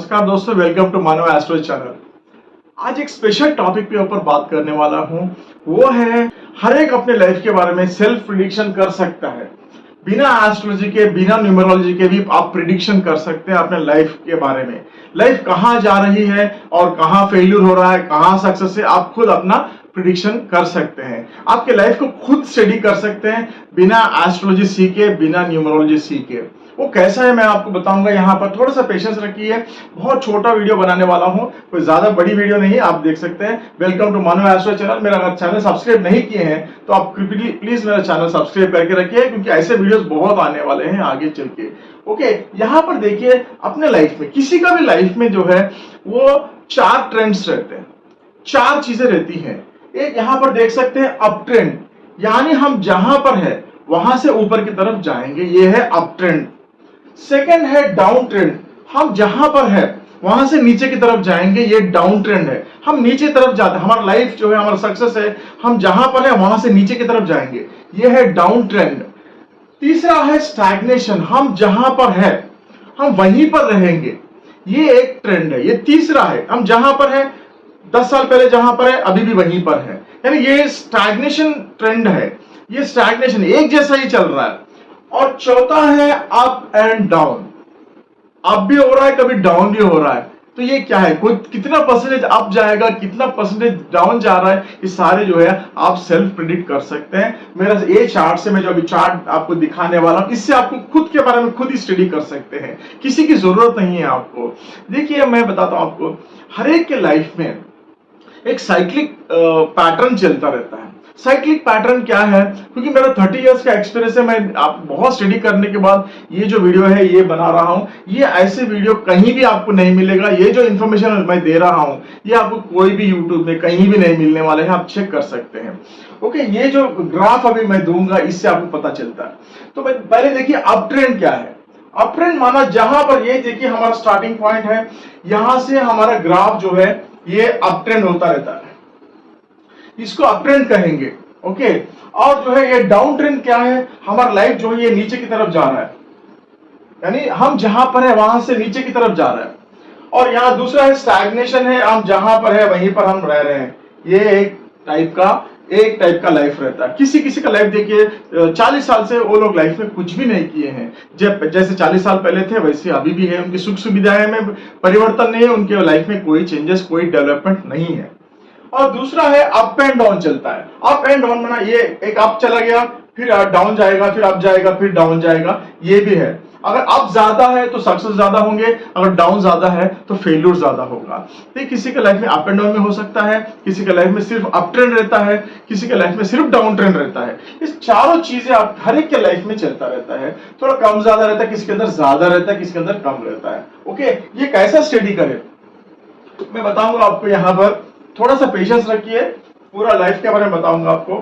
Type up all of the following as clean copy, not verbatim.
नमस्कार दोस्तों, welcome to Manav astro channel. आज एक स्पेशल टॉपिक के ऊपर बात करने वाला हूं। वो है हर एक अपने लाइफ के बारे में सेल्फ प्रिडिक्शन कर सकता है। बिना एस्ट्रोलॉजी के, बिना न्यूमरोलॉजी के भी आप प्रिडिक्शन कर सकते हैं अपने लाइफ के बारे में। लाइफ कहाँ जा रही है और कहाँ फेल्यूर हो रहा है, कहाँ सक्सेस है, आप खुद अपना प्रिडिक्शन कर सकते हैं। आपके लाइफ को खुद स्टडी कर सकते हैं बिना एस्ट्रोलॉजी सीखे, बिना न्यूमरोलॉजी सीखे। वो कैसा है मैं आपको बताऊंगा। यहाँ पर थोड़ा सा पेशेंस रखिए। बहुत छोटा वीडियो बनाने वाला हूँ, कोई ज्यादा बड़ी वीडियो नहीं, आप देख सकते हैं। Welcome to Manav astro channel. मेरा अगर चैनल सब्सक्राइब नहीं किए हैं तो आप प्लीज मेरा चैनल सब्सक्राइब करके रखिए, क्योंकि ऐसे वीडियोस बहुत आने वाले हैं आगे चल के। ओके, यहाँ पर देखिए अपने लाइफ में, किसी का भी लाइफ में जो है वो 4 ट्रेंड्स रहते हैं, 4 चीजें रहती हैं। एक यहाँ पर देख सकते हैं अप ट्रेंड, यानी हम जहां पर है वहां से ऊपर की तरफ जाएंगे, ये है अप ट्रेंड। सेकेंड है डाउन ट्रेंड, हम जहां पर है वहां से नीचे की तरफ जाएंगे, ये डाउन ट्रेंड है। हम नीचे तरफ जाते हैं, हमारा लाइफ जो है, हमारा सक्सेस है, हम जहां पर है वहां से नीचे की तरफ जाएंगे, ये है डाउन ट्रेंड। तीसरा है स्टैग्नेशन, हम जहां पर है हम वहीं पर रहेंगे, ये एक ट्रेंड है। ये तीसरा है, हम जहां पर है 10 साल पहले जहां पर है अभी भी वहीं पर है, यानी ये स्टैग्नेशन ट्रेंड है। ये स्टैग्नेशन एक जैसा ही चल रहा है। और चौथा है अप एंड डाउन, अप भी हो रहा है, कभी डाउन भी हो रहा है। तो ये क्या है, कोई कितना परसेंटेज अप जाएगा, कितना परसेंटेज डाउन जा रहा है, ये सारे जो है आप सेल्फ प्रिडिक्ट कर सकते हैं। मेरा ये चार्ट से, मैं जो अभी चार्ट आपको दिखाने वाला हूं, इससे आपको खुद के बारे में खुद ही स्टडी कर सकते हैं, किसी की जरूरत नहीं है आपको। देखिए मैं बताता हूं आपको, हर एक के लाइफ में एक साइक्लिक पैटर्न चलता रहता है। साइक्लिक पैटर्न क्या है, क्योंकि मेरा 30 इयर्स का एक्सपीरियंस है, मैं आप बहुत स्टडी करने के बाद ये जो वीडियो है ये बना रहा हूं। ये ऐसे वीडियो कहीं भी आपको नहीं मिलेगा। ये जो इन्फॉर्मेशन मैं दे रहा हूं ये आपको कोई भी यूट्यूब में कहीं भी नहीं मिलने वाले हैं, आप चेक कर सकते हैं। ओके, ये जो ग्राफ अभी मैं दूंगा इससे आपको पता चलता है। तो पहले देखिए अप ट्रेंड क्या है। अप ट्रेंड माना जहां पर, ये देखिए हमारा स्टार्टिंग पॉइंट है, यहां से हमारा ग्राफ जो है ये अप ट्रेंड होता रहता है, इसको अप ट्रेंड कहेंगे। ओके, और जो है ये डाउन ट्रेंड क्या है, हमारा लाइफ जो है ये नीचे की तरफ जा रहा है, यानी हम जहां पर है वहां से नीचे की तरफ जा रहा है। और यहाँ दूसरा है स्टैग्नेशन, है हम जहां पर है वहीं पर हम रह रहे हैं। ये एक टाइप का लाइफ रहता है। किसी किसी का लाइफ देखिए 40 साल से वो लोग लाइफ में कुछ भी नहीं किए हैं, जब जैसे 40 साल पहले थे वैसे अभी भी है, उनकी सुख सुविधाएं में परिवर्तन नहीं है, उनके लाइफ में कोई चेंजेस, कोई डेवलपमेंट नहीं है। और दूसरा है अप एंड डाउन चलता है। अप एंड डाउन माना ये एक अप चला गया, फिर डाउन जाएगा, फिर अप जाएगा, फिर डाउन जाएगा, ये भी है। अगर अप ज्यादा है तो सक्सेस ज्यादा होंगे, अगर डाउन ज्यादा है तो फेल्यूर ज्यादा होगा। तो किसी के लाइफ में अप एंड डाउन में हो सकता है, किसी के लाइफ में सिर्फ अप ट्रेंड रहता है, किसी के लाइफ में सिर्फ डाउन ट्रेंड रहता है। इस चारों चीजें आप हर एक के लाइफ में चलता रहता है। थोड़ा कम ज्यादा रहता है, किसी के अंदर ज्यादा रहता है, किसी के अंदर कम रहता है। ओके, ये कैसा स्टडी करें मैं बताऊंगा आपको। यहाँ पर थोड़ा सा पेशेंस रखिए, पूरा लाइफ के बारे में बताऊंगा आपको।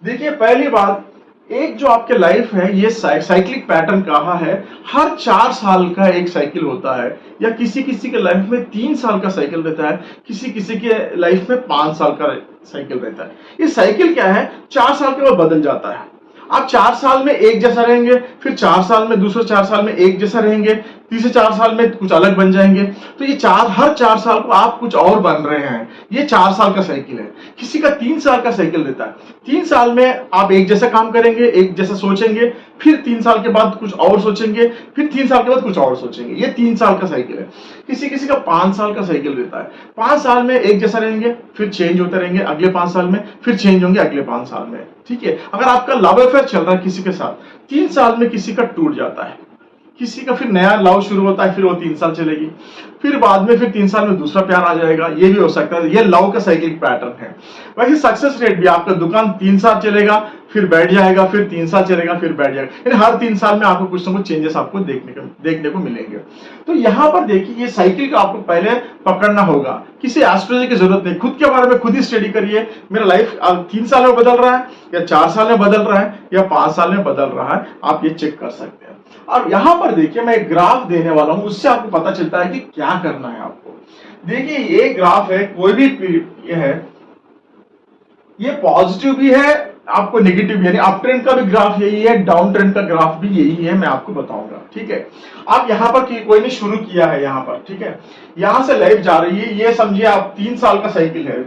देखिए पहली बात, एक जो आपके लाइफ है ये साइक्लिक पैटर्न कहा है, हर 4 साल का एक साइकिल होता है, या किसी किसी के लाइफ में 3 साल का साइकिल रहता है, किसी किसी के लाइफ में 5 साल का साइकिल रहता है। ये साइकिल क्या है, 4 साल के बाद बदल जाता है। आप 4 साल में एक जैसा रहेंगे, फिर 4 साल में, दूसरे 4 साल में एक जैसा रहेंगे, तीसरे 4 साल में कुछ अलग बन जाएंगे। तो ये हर 4 साल को आप कुछ और बन रहे हैं। ये 4 साल का साइकिल है। किसी का 3 साल का साइकिल रहता है। 3 साल में आप एक जैसा काम करेंगे, एक जैसा सोचेंगे, फिर 3 साल के बाद कुछ और सोचेंगे, फिर 3 साल के बाद कुछ और सोचेंगे। ये 3 साल का साइकिल है। किसी किसी का 5 साल का साइकिल रहता है। 5 साल में एक जैसा रहेंगे, फिर चेंज होते रहेंगे अगले 5 साल में, फिर चेंज होंगे अगले 5 साल में। ठीक है, अगर आपका लव अफेयर चल रहा है किसी के साथ, 3 साल में किसी का टूट जाता है, किसी का फिर नया लव शुरू होता है, फिर वो 3 साल चलेगी, फिर बाद में फिर 3 साल में दूसरा प्यार आ जाएगा, ये भी हो सकता है। ये लव का साइक्लिक पैटर्न है। वैसे सक्सेस रेट भी, आपका दुकान 3 साल चलेगा, फिर बैठ जाएगा, फिर 3 साल चलेगा, फिर बैठ जाएगा, यानी हर 3 साल में आपको कुछ ना कुछ चेंजेस आपको देखने को मिलेंगे। तो यहाँ पर देखिए ये साइकिल को आपको पहले पकड़ना होगा, किसी एस्ट्रोलॉजी की जरूरत नहीं, खुद के बारे में खुद ही स्टडी करिए। मेरा लाइफ 3 साल में बदल रहा है, या 4 साल में बदल रहा है, या 5 साल में बदल रहा है, आप ये चेक कर सकते हैं। और यहां पर देखिए मैं एक ग्राफ देने वाला हूं, उससे आपको पता चलता है कि क्या करना है आपको। देखिए ये ग्राफ है, कोई भी ये है, ये पॉजिटिव भी है आपको नेगेटिव यानी अप ट्रेंड का भी ग्राफ यही है, डाउन ट्रेंड का ग्राफ भी यही है, मैं आपको बताऊंगा। ठीक है, आप यहाँ पर कोई ने शुरू किया है यहाँ पर, ठीक है, यहां से लाइफ जा रही है, ये समझिए आप 3 साल का साइकिल है।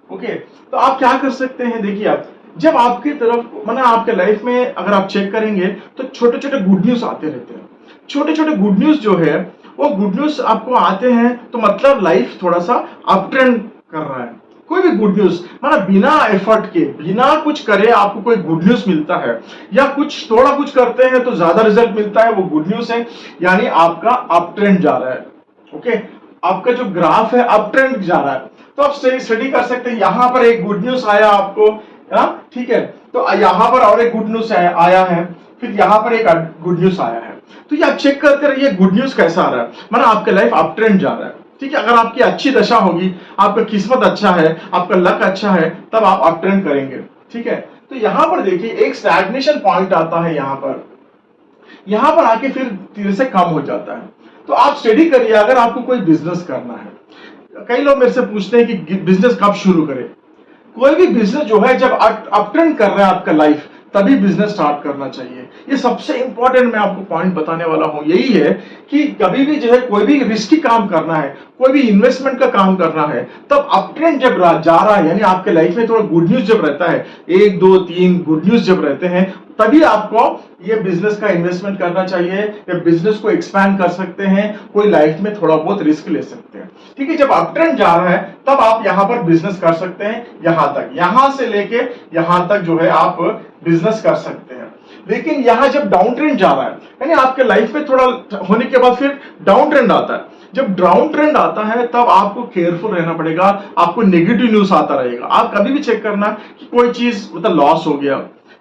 ओके, तो आप क्या कर सकते हैं, देखिए आप जब आपकी तरफ माना आपके लाइफ में अगर आप चेक करेंगे तो छोटे छोटे गुड न्यूज आते रहते हैं। छोटे छोटे गुड न्यूज जो है वो गुड न्यूज आपको आते हैं तो मतलब लाइफ थोड़ा सा अप ट्रेंड कर रहा है। कोई भी गुड न्यूज माना बिना एफर्ट के, बिना कुछ करे आपको कोई गुड न्यूज मिलता है या कुछ थोड़ा कुछ करते हैं तो ज्यादा रिजल्ट मिलता है, वो गुड न्यूज है, यानी आपका अप ट्रेंड जा रहा है। ओके, आपका जो ग्राफ है अप ट्रेंड जा रहा है। तो आप स्टडी कर सकते हैं, यहां पर एक गुड न्यूज आया आपको, ठीक है, तो यहां पर और एक गुड न्यूज आया है, फिर यहां पर एक गुड न्यूज आया है। तो ये आप चेक करते रहिए गुड न्यूज कैसा आ रहा है, माना आपका लाइफ अप ट्रेंड जा रहा है। ठीक है, अगर आपकी अच्छी दशा होगी, आपका किस्मत अच्छा है, आपका लक अच्छा है, तब आप अप ट्रेंड करेंगे। ठीक है, तो यहां पर देखिए एक स्टैग्नेशन पॉइंट आता है, यहां पर आके फिर धीरे से कम हो जाता है। तो आप स्टडी करिए, अगर आपको कोई बिजनेस करना है, कई लोग मेरे से पूछते हैं कि बिजनेस कब शुरू करें। कोई भी बिजनेस जो है जब अप ट्रेंड कर रहा है आपका लाइफ, तभी बिजनेस स्टार्ट करना चाहिए। ये सबसे इंपॉर्टेंट मैं आपको पॉइंट बताने वाला हूं, यही है कि कभी भी जो है कोई भी रिस्की काम करना है, कोई भी इन्वेस्टमेंट का काम करना है, तब अप ट्रेंड जब जा रहा है, यानी आपके लाइफ में थोड़ा गुड न्यूज जब रहता है, 1 2 3 गुड न्यूज जब रहते हैं, तभी आपको ये बिजनेस का इन्वेस्टमेंट करना चाहिए, या बिजनेस को एक्सपैंड कर सकते हैं, कोई लाइफ में थोड़ा बहुत रिस्क ले सकते हैं। ठीक है, जब अप ट्रेंड जा रहा है तब आप यहां पर बिजनेस कर सकते हैं, यहां से लेके यहां तक जो है आप बिजनेस कर सकते हैं। लेकिन यहां जब डाउन ट्रेंड जा रहा है, यानी आपके लाइफ में थोड़ा होने के बाद फिर डाउन ट्रेंड आता है, जब डाउन ट्रेंड आता है तब आपको केयरफुल रहना पड़ेगा, आपको नेगेटिव न्यूज आता रहेगा। आप कभी भी चेक करना कि कोई चीज मतलब लॉस हो गया,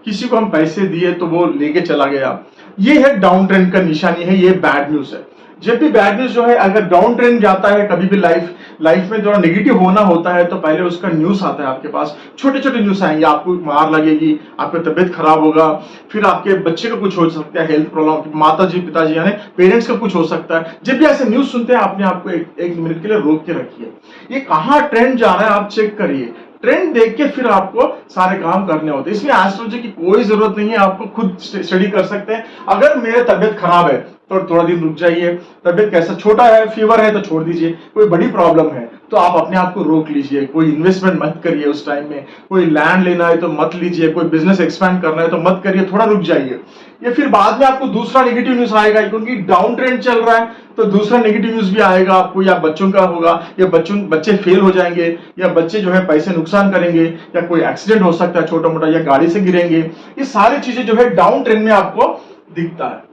किसी को हम पैसे दिए तो वो लेके चला गया, ये है डाउन ट्रेंड का निशानी है, ये बैड न्यूज है। जब भी बैड न्यूज जो है, अगर डाउन ट्रेंड जाता है, कभी भी लाइफ में थोड़ा नेगेटिव होना होता है, तो पहले उसका न्यूज आता है आपके पास, छोटे छोटे न्यूज आएंगे, आपको मार लगेगी, आपकी तबीयत खराब होगा, फिर आपके बच्चे का कुछ हो सकता है, हेल्थ प्रॉब्लम, माता जी पिताजी यानी पेरेंट्स का कुछ हो सकता है। जब भी ऐसे न्यूज सुनते हैं, आपने आपको एक मिनट के लिए रोक के रखिए, ये कहाँ ट्रेंड जा रहा है आप चेक करिए, ट्रेंड देख के फिर आपको सारे काम करने होते हैं। इसमें एस्ट्रोलॉजी की कोई जरूरत नहीं है, आपको खुद स्टडी कर सकते हैं। अगर मेरे तबियत खराब है तो थोड़ा दिन रुक जाइए, तबियत कैसा छोटा है, फीवर है तो छोड़ दीजिए, कोई बड़ी प्रॉब्लम है तो आप अपने आप को रोक लीजिए, कोई इन्वेस्टमेंट मत करिए उस टाइम में, कोई लैंड लेना है तो मत लीजिए, कोई बिजनेस एक्सपैंड करना है तो मत करिए, थोड़ा रुक जाइए। ये फिर बाद में आपको दूसरा नेगेटिव न्यूज आएगा, क्योंकि डाउन ट्रेंड चल रहा है तो दूसरा नेगेटिव न्यूज भी आएगा आपको, या बच्चों का होगा, या बच्चे फेल हो जाएंगे, या बच्चे जो है पैसे नुकसान करेंगे, या कोई एक्सीडेंट हो सकता है छोटा मोटा, या गाड़ी से गिरेंगे। ये सारी चीजें जो है डाउन ट्रेंड में आपको दिखता है।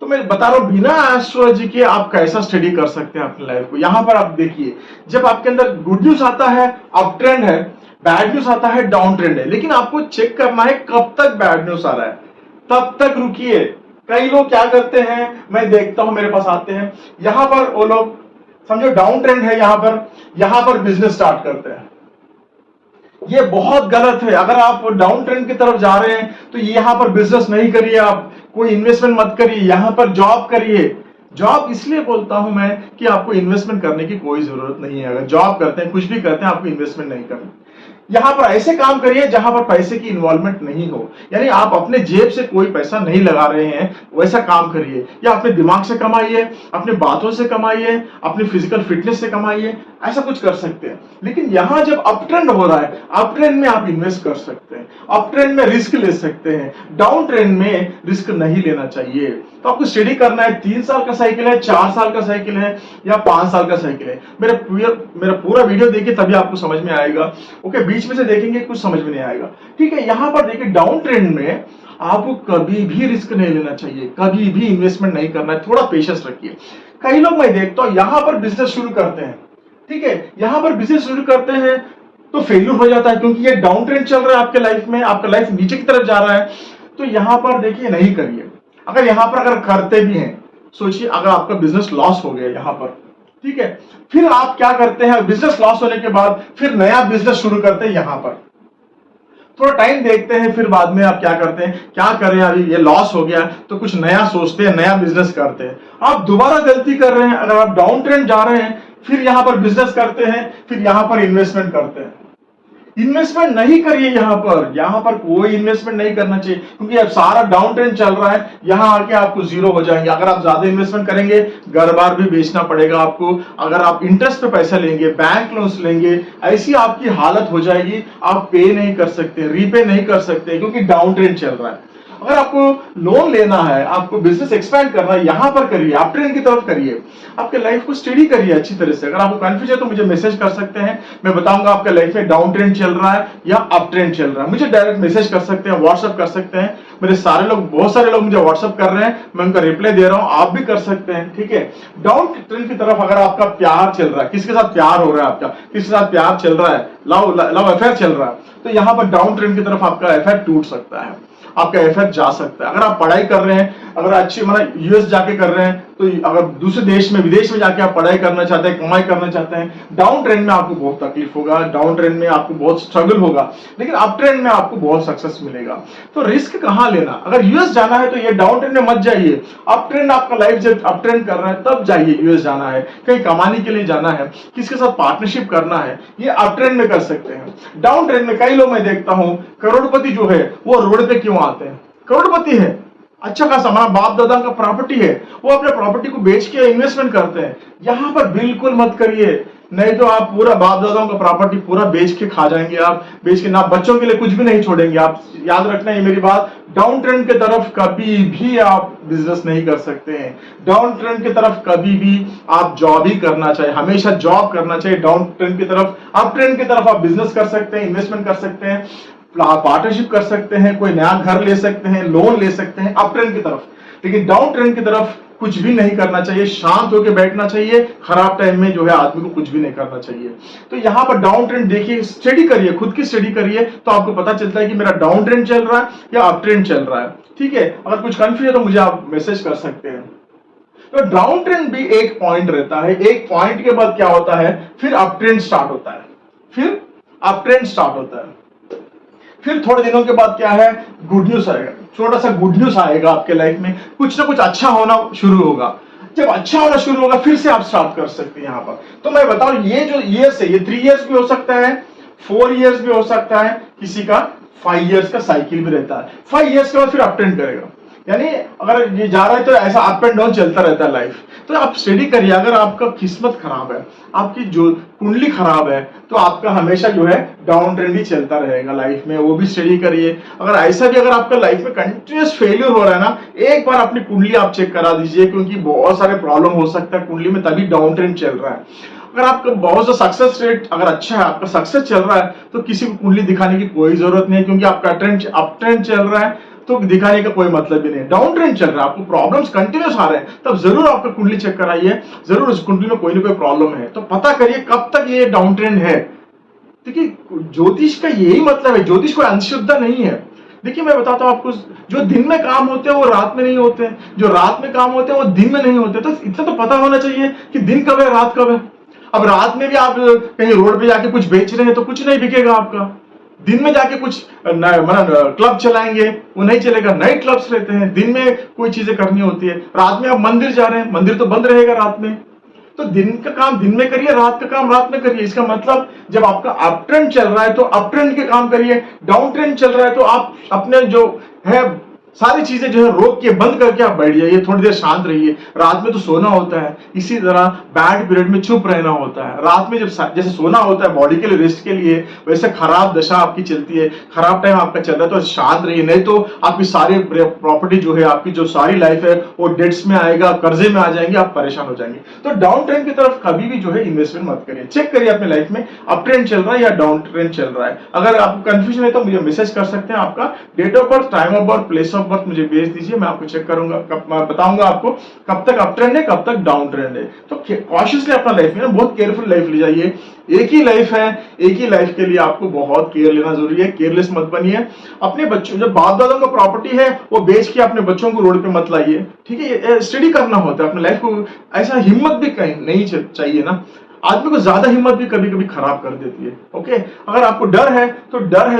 तो मैं बता रहा हूं बिना एस्ट्रोलॉजी के आप कैसा स्टडी कर सकते हैं अपनी लाइफ को। यहां पर आप देखिए, जब आपके अंदर गुड न्यूज आता है अप ट्रेंड है, बैड न्यूज आता है डाउन ट्रेंड है, लेकिन आपको चेक करना है कब तक बैड न्यूज आ रहा है, तब तक रुकिए। कई लोग क्या करते हैं, मैं देखता हूं मेरे पास आते हैं, यहां पर वो लोग समझो डाउन ट्रेंड है, यहां पर बिजनेस स्टार्ट करते हैं। ये बहुत गलत है। अगर आप डाउन ट्रेंड की तरफ जा रहे हैं तो यहां पर बिजनेस नहीं करिए, आप कोई इन्वेस्टमेंट मत करिए, यहां पर जॉब करिए। जॉब इसलिए बोलता हूं मैं कि आपको इन्वेस्टमेंट करने की कोई जरूरत नहीं है। अगर जॉब करते हैं, कुछ भी करते हैं, आपको इन्वेस्टमेंट नहीं करनी। यहां पर ऐसे काम करिए जहां पर पैसे की इन्वॉल्वमेंट नहीं हो, यानी आप अपने जेब से कोई पैसा नहीं लगा रहे हैं, वैसा काम करिए। या अपने दिमाग से कमाइए, अपने बातों से कमाइए, अपनी फिजिकल फिटनेस से कमाइए, ऐसा कुछ कर सकते हैं। लेकिन यहां जब अप ट्रेंड हो रहा है, अप ट्रेंड में आप इन्वेस्ट कर सकते हैं, अप ट्रेंड में रिस्क ले सकते हैं, डाउन ट्रेंड में रिस्क नहीं लेना चाहिए। तो आपको स्टडी करना है, 3 साल का साइकिल है, 4 साल का साइकिल है, या 5 साल का साइकिल है। मेरा पूरा वीडियो देखिए तभी आपको समझ में आएगा। ओके, बीच में से देखेंगे कुछ समझ में नहीं आएगा। ठीक है, यहां पर देखिए डाउन ट्रेंड में आपको कभी भी रिस्क नहीं लेना चाहिए, कभी भी इन्वेस्टमेंट नहीं करना है, थोड़ा पेशेंस रखिए। कई लोग मैं देखता हूं यहां पर बिजनेस शुरू करते हैं, ठीक है, यहां पर बिजनेस शुरू करते हैं तो फेल्यूर हो जाता है, क्योंकि ये डाउन ट्रेंड चल रहा है आपके लाइफ में, आपका लाइफ नीचे की तरफ जा रहा है। तो यहां पर देखिए नहीं करिए। अगर यहां पर अगर करते भी हैं, सोचिए अगर आपका बिजनेस लॉस हो गया यहां पर, ठीक है, फिर आप क्या करते हैं, बिजनेस लॉस होने के बाद फिर नया बिजनेस शुरू करते हैं। यहां पर थोड़ा टाइम देखते हैं, फिर बाद में आप क्या करते हैं, क्या करें, अभी ये लॉस हो गया तो कुछ नया सोचते हैं, नया बिजनेस करते हैं। आप दोबारा गलती कर रहे हैं। अगर आप डाउन ट्रेंड जा रहे हैं, फिर यहां पर बिजनेस करते हैं, फिर यहां पर इन्वेस्टमेंट करते हैं। इन्वेस्टमेंट नहीं करिए यहाँ पर कोई इन्वेस्टमेंट नहीं करना चाहिए, क्योंकि अब सारा डाउन ट्रेंड चल रहा है, यहाँ आके आपको जीरो हो जाएंगे। अगर आप ज्यादा इन्वेस्टमेंट करेंगे, घर बार भी बेचना पड़ेगा आपको। अगर आप इंटरेस्ट पे पैसा लेंगे, बैंक लोन्स लेंगे, ऐसी आपकी हालत हो जाएगी, आप पे नहीं कर सकते, रीपे नहीं कर सकते, क्योंकि डाउन ट्रेंड चल रहा है। अगर आपको लोन लेना है, आपको बिजनेस एक्सपैंड करना है, यहां पर करिए, अप ट्रेंड की तरफ करिए, आपके लाइफ को स्टडी करिए अच्छी तरह से। अगर आपको कंफ्यूज है तो मुझे मैसेज कर सकते हैं, मैं बताऊंगा आपके लाइफ में डाउन ट्रेंड चल रहा है या अप ट्रेंड चल रहा है। मुझे डायरेक्ट मैसेज कर सकते हैं, व्हाट्सएप कर सकते हैं। मेरे सारे लोग, बहुत सारे लोग मुझे व्हाट्सएप कर रहे हैं, मैं उनका रिप्लाई दे रहा हूं, आप भी कर सकते हैं, ठीक है। डाउन ट्रेंड की तरफ अगर आपका प्यार चल रहा है, किसके साथ प्यार हो रहा है, आपका किसके साथ प्यार चल रहा है, लव अफेयर चल रहा है, तो यहां पर डाउन ट्रेंड की तरफ आपका अफेयर टूट सकता है, आपका अफेयर जा सकता है। अगर आप पढ़ाई कर रहे हैं, अगर अच्छी मतलब यूएस जाके कर रहे हैं, तो अगर दूसरे देश में, विदेश में जाके आप पढ़ाई करना चाहते हैं, कमाई करना चाहते हैं, डाउन ट्रेंड में आपको बहुत तकलीफ होगा, डाउन ट्रेंड में आपको बहुत स्ट्रगल होगा, लेकिन अप ट्रेंड में आपको बहुत सक्सेस मिलेगा। तो रिस्क कहां लेना, अगर यूएस जाना है तो ये डाउन ट्रेंड में मत जाइए, अप ट्रेंड आपका लाइफ जब अप ट्रेंड कर रहा है तब जाइए। यूएस जाना है, कहीं कमाने के लिए जाना है, किसके साथ पार्टनरशिप करना है, ये अप ट्रेंड में कर सकते हैं। डाउन ट्रेंड में कई लोग मैं देखता हूं, करोड़पति जो है वो रोड पे क्यों आते हैं, करोड़पति है, अच्छा खासा, हमारा बाप दादा का प्रॉपर्टी है, वो अपने प्रॉपर्टी को बेच के इन्वेस्टमेंट करते हैं। यहां पर बिल्कुल मत करिए, नहीं तो आप पूरा बाप दादाओं का प्रॉपर्टी पूरा बेच के खा जाएंगे, आप बेच के ना बच्चों के लिए कुछ भी नहीं छोड़ेंगे। आप याद रखना है मेरी बात, डाउन ट्रेंड के तरफ कभी भी आप बिजनेस नहीं कर सकते हैं। डाउन ट्रेंड की तरफ कभी भी आप जॉब ही करना चाहिए, हमेशा जॉब करना चाहिए डाउन ट्रेंड की तरफ। अप ट्रेंड की तरफ आप बिजनेस कर सकते हैं, इन्वेस्टमेंट कर सकते हैं, पार्टनरशिप कर सकते हैं, कोई नया घर ले सकते हैं, लोन ले सकते हैं अप ट्रेंड की तरफ। लेकिन डाउन ट्रेंड की तरफ कुछ भी नहीं करना चाहिए, शांत होकर बैठना चाहिए। खराब टाइम में जो है आदमी को कुछ भी नहीं करना चाहिए। तो यहां पर डाउन ट्रेंड देखिए, स्टडी करिए, खुद की स्टडी करिए, तो आपको पता चलता है कि मेरा डाउन ट्रेंड चल रहा है या अप ट्रेंड चल रहा है, ठीक है। अगर कुछ कंफ्यूज है तो मुझे आप मैसेज कर सकते हैं। तो डाउन ट्रेंड भी एक पॉइंट रहता है, एक पॉइंट के बाद क्या होता है, फिर अप ट्रेंड स्टार्ट होता है, फिर अप ट्रेंड स्टार्ट होता है। फिर थोड़े दिनों के बाद क्या है, गुड न्यूज आएगा, छोटा सा गुड न्यूज आएगा आपके लाइफ में, कुछ ना कुछ अच्छा होना शुरू होगा। जब अच्छा होना शुरू होगा फिर से आप स्टार्ट कर सकते हैं यहाँ पर। तो मैं बताऊं, ये जो ईयर्स है, ये 3 इयर्स भी हो सकता है, 4 इयर्स भी हो सकता है, किसी का 5 इयर्स का साइकिल भी रहता है। 5 इयर्स के बाद फिर अप ट्रेंड करेगा, यानी अगर ये जा रहा है तो ऐसा अप एंड डाउन चलता रहता है लाइफ। तो आप स्टडी करिए, अगर आपका किस्मत खराब है, आपकी जो कुंडली खराब है, तो आपका हमेशा जो है डाउन ट्रेंड ही चलता रहेगा लाइफ में, वो भी स्टडी करिए। अगर ऐसा भी अगर आपका लाइफ में कंटिन्यूअस फेलियर हो रहा है ना, एक बार अपनी कुंडली आप चेक करा दीजिए, क्योंकि बहुत सारे प्रॉब्लम हो सकता है कुंडली में, तभी डाउन ट्रेंड चल रहा है। अगर आपका बहुत सा सक्सेस रेट अगर अच्छा है, आपका सक्सेस चल रहा है, तो किसी को कुंडली दिखाने की कोई जरूरत नहीं है, क्योंकि आपका ट्रेंड अप ट्रेंड चल रहा है, तो दिखाने का कोई मतलब भी नहीं। डाउन ट्रेंड चल रहा है, आपको प्रॉब्लम्स कंटिन्यूस आ रहे हैं, तब जरूर आपका कुंडली चेक कराइए, जरूर उस कुंडली में कोई ना कोई प्रॉब्लम है, तो पता करिए कब तक ये डाउन ट्रेंड है। देखिए ज्योतिष का यही मतलब है, ज्योतिष कोई अंधश्रद्धा नहीं है। देखिए मैं बताता हूँ आपको, जो दिन में काम होते हैं वो रात में नहीं होते, जो रात में काम होते हैं वो दिन में नहीं होते। तो इतना तो पता होना चाहिए कि दिन कब है, रात कब है। अब रात में भी आप कहीं रोड पे जाके कुछ बेच रहे हैं तो कुछ नहीं बिकेगा आपका। दिन में जाके कुछ मतलब क्लब चलाएंगे, वो नहीं चलेगा। नाइट क्लब्स रहते हैं, दिन में कोई चीजें करनी होती है। रात में आप मंदिर जा रहे हैं, मंदिर तो बंद रहेगा रात में। तो दिन का काम दिन में करिए, रात का काम रात में करिए। इसका मतलब जब आपका अप ट्रेंड चल रहा है तो अप ट्रेंड के काम करिए, डाउन ट्रेंड चल रहा है तो आप अपने जो है सारी चीजें जो है रोक के बंद करके आप बैठ जाइए, थोड़ी देर शांत रहिए। रात में तो सोना होता है, इसी तरह बैड पीरियड में चुप रहना होता है। रात में जब जैसे सोना होता है बॉडी के लिए, रेस्ट के लिए, वैसे खराब दशा आपकी चलती है, खराब टाइम आपका चल रहा है, तो शांत रहिए, नहीं तो आपकी सारी प्रॉपर्टी जो है, आपकी जो सारी लाइफ है वो डेट्स में आएगा, कर्जे में आ जाएंगे, आप परेशान हो जाएंगे। तो डाउन ट्रेंड की तरफ कभी भी जो है इन्वेस्टमेंट मत करिए। चेक करिए अपने लाइफ में अप ट्रेंड चल रहा है या डाउन ट्रेंड चल रहा है। अगर आपको कंफ्यूजन है तो मुझे मैसेज कर सकते हैं, आपका date of birth, time of birth, place of birth मुझे भेज दीजिए, मैं आपको चेक करूंगा, बताऊंगा आपको कब तक अप ट्रेंड है, कब तक डाउन ट्रेंड है। तो कॉशियसली अपना लाइफ में बहुत केयरफुल लाइफ ले जाइए। एक ही लाइफ है, एक ही लाइफ के लिए आपको बहुत केयर लेना जरूरी है। केयरलेस मत बनिए। अपने बच्चों, जब बाप दादा का प्रॉपर्टी है वो बेच के अपने बच्चों को रोड पे मत लाइए, ठीक है। स्टडी करना होता है अपने लाइफ को, ऐसा हिम्मत भी कहीं नहीं चाहिए ना। आदमी को ज्यादा हिम्मत भी कभी कभी खराब कर देती है। ओके, अगर आपको डर है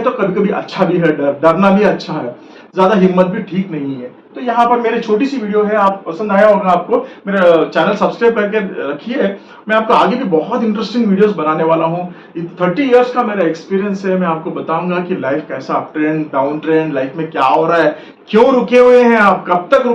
तो कभी कभी अच्छा भी है, डरना भी अच्छा है। ज्यादा हिम्मत भी ठीक नहीं है। तो यहाँ पर मेरी छोटी सी वीडियो है, आप पसंद आया होगा आपको, मेरा चैनल सब्सक्राइब करके रखिए। मैं आपको आगे भी बहुत इंटरेस्टिंग वीडियोस बनाने वाला हूँ। 30 इयर्स का मेरा एक्सपीरियंस है, मैं आपको बताऊंगा कि लाइफ कैसा up trend down trend, life में क्या हो रहा है, क्यों रुके हुए हैं आप, कब तक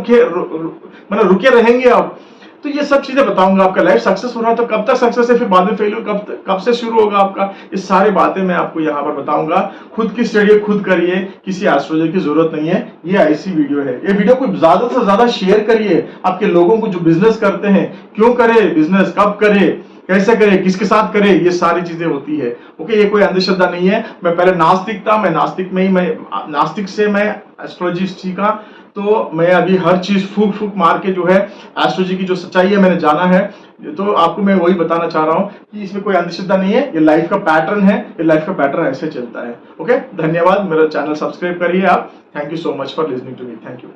मतलब रुके रहेंगे आप। तो ये सब चीजें बताऊंगा। आपका लाइफ सक्सेस हो रहा है तो कब तक सक्सेस है, फिर बाद में फेलियर कब से शुरू होगा आपका, ये सारी बातें मैं आपको यहाँ पर बताऊंगा। खुद की स्टडी खुद करिए, किसी एस्ट्रोलॉजर की जरूरत नहीं है। ये ऐसी वीडियो है, ये वीडियो को ज्यादा से ज्यादा शेयर करिए आपके लोगों को जो बिजनेस करते हैं, क्यों करे बिजनेस, कब करे, कैसे करे, किसके साथ करे, ये सारी चीजें होती है। ओके, ये कोई अंधश्रद्धा नहीं है। मैं पहले नास्तिक था, मैं नास्तिक से मैं एस्ट्रोलॉजी सीखा। तो मैं अभी हर चीज फूक फूक मार के जो है एस्ट्रोलॉजी की जो सच्चाई है मैंने जाना है। तो आपको मैं वही बताना चाह रहा हूं कि इसमें कोई अंधश्रद्धा नहीं है, ये लाइफ का पैटर्न है, ये लाइफ का पैटर्न ऐसे चलता है। ओके, धन्यवाद। मेरा चैनल सब्सक्राइब करिए आप। Thank you so much for listening to me. Thank you.